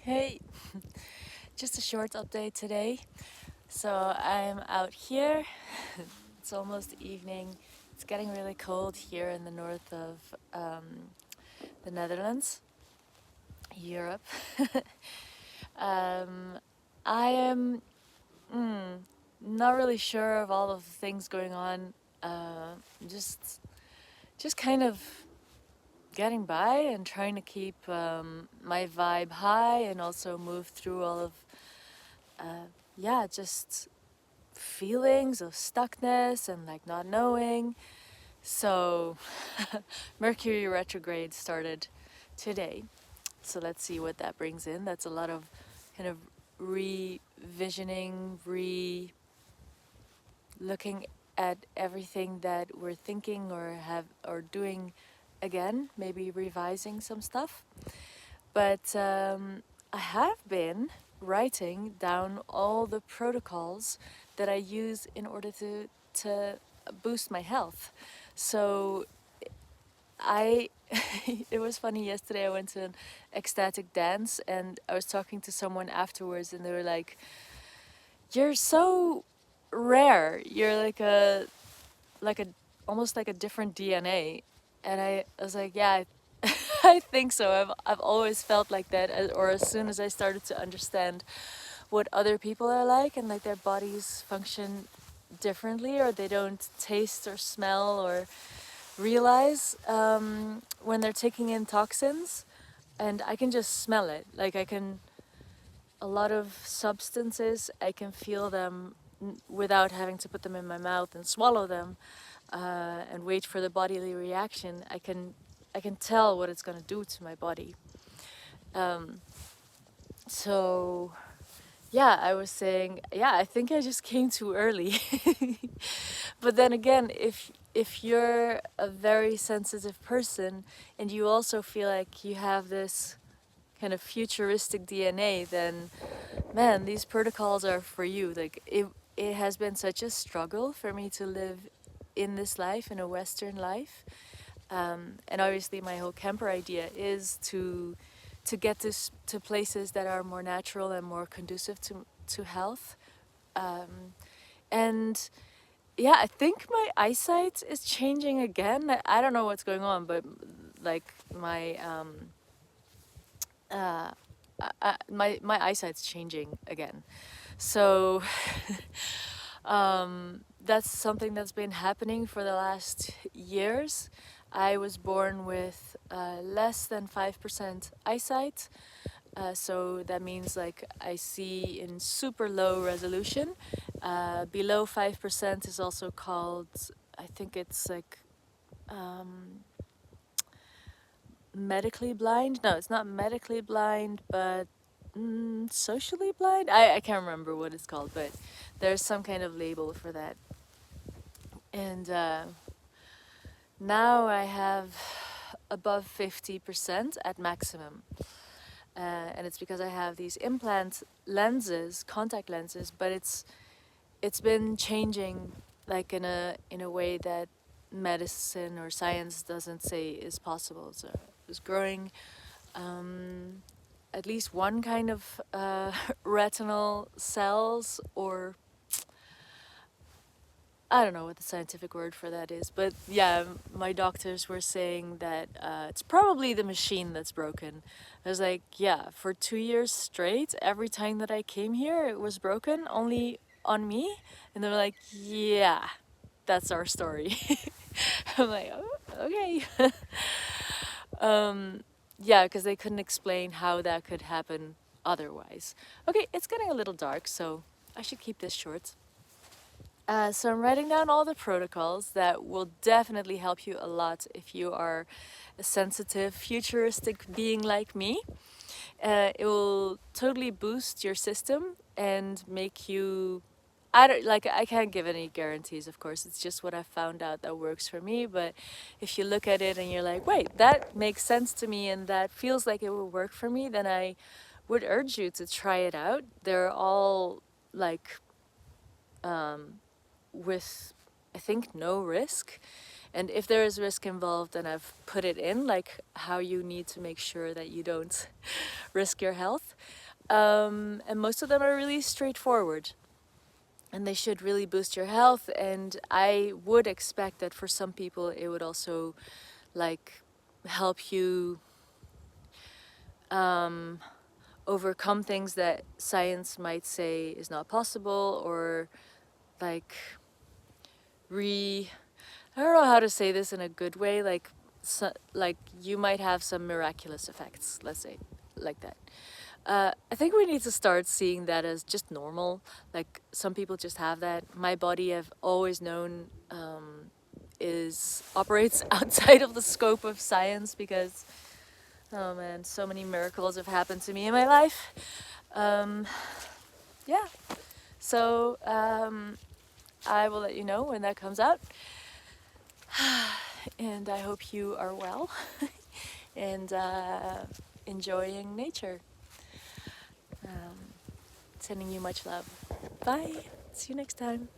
Hey, just a short update today. So I'm out here. It's almost evening. It's getting really cold here in the north of the Netherlands, Europe. um, I am not really sure of all of the things going on. Uh, just, just kind of getting by and trying to keep my vibe high and also move through all of just feelings of stuckness and like not knowing. So Mercury retrograde started today. So let's see what that brings in. That's a lot of kind of revisioning, looking at everything that we're thinking or doing again, maybe revising some stuff. But I have been writing down all the protocols that I use in order to boost my health. So I it was funny yesterday. I went to an ecstatic dance and I was talking to someone afterwards and they were like, "You're so rare. You're like a almost like a different DNA." And I was like, "Yeah, I think so. I've always felt like that, or as soon as I started to understand what other people are like and like their bodies function differently, or they don't taste or smell or realize when they're taking in toxins, and I can just smell it. Like I can a lot of substances, I can feel them without having to put them in my mouth and swallow them and wait for the bodily reaction. I can tell what it's gonna do to my body. Um, so yeah, I was saying, yeah, I think I just came too early. But then again, if you're a very sensitive person and you also feel like you have this kind of futuristic DNA, then man, these protocols are for you. Like it has been such a struggle for me to live in this life, in a Western life. And obviously, my whole camper idea is to get this to places that are more natural and more conducive to health. And yeah, I think my eyesight is changing again. I don't know what's going on, but like my my eyesight's changing again. So that's something that's been happening for the last years. I was born with less than 5% eyesight. So that means like I see in super low resolution. Below 5% is also called, I think it's like medically blind. No, it's not medically blind, but socially blind. I can't remember what it's called, but there's some kind of label for that. And now I have above 50% at maximum. And it's because I have these implant lenses, contact lenses, but it's been changing like in a way that medicine or science doesn't say is possible. So it's growing at least one kind of retinal cells, or I don't know what the scientific word for that is, but yeah, my doctors were saying that it's probably the machine that's broken. I was like, yeah, for 2 years straight, every time that I came here, it was broken only on me. And they were like, yeah, that's our story. I'm like, oh, okay. Yeah, because they couldn't explain how that could happen otherwise. Okay, it's getting a little dark, so I should keep this short. So I'm writing down all the protocols that will definitely help you a lot if you are a sensitive, futuristic being like me. It will totally boost your system and make you. I can't give any guarantees, of course. It's just what I found out that works for me. But if you look at it and you're like, wait, that makes sense to me and that feels like it will work for me, then I would urge you to try it out. They're all like with I think, no risk. And if there is risk involved, then I've put it in, like how you need to make sure that you don't risk your health. And most of them are really straightforward. And they should really boost your health. And I would expect that for some people it would also like help you overcome things that science might say is not possible, or like I don't know how to say this in a good way, like like you might have some miraculous effects, let's say, like that. I think we need to start seeing that as just normal. Like some people just have that. My body, I've always known, operates outside of the scope of science because, oh man, so many miracles have happened to me in my life. Yeah, so I will let you know when that comes out. And I hope you are well and enjoying nature. Sending you much love. Bye. See you next time.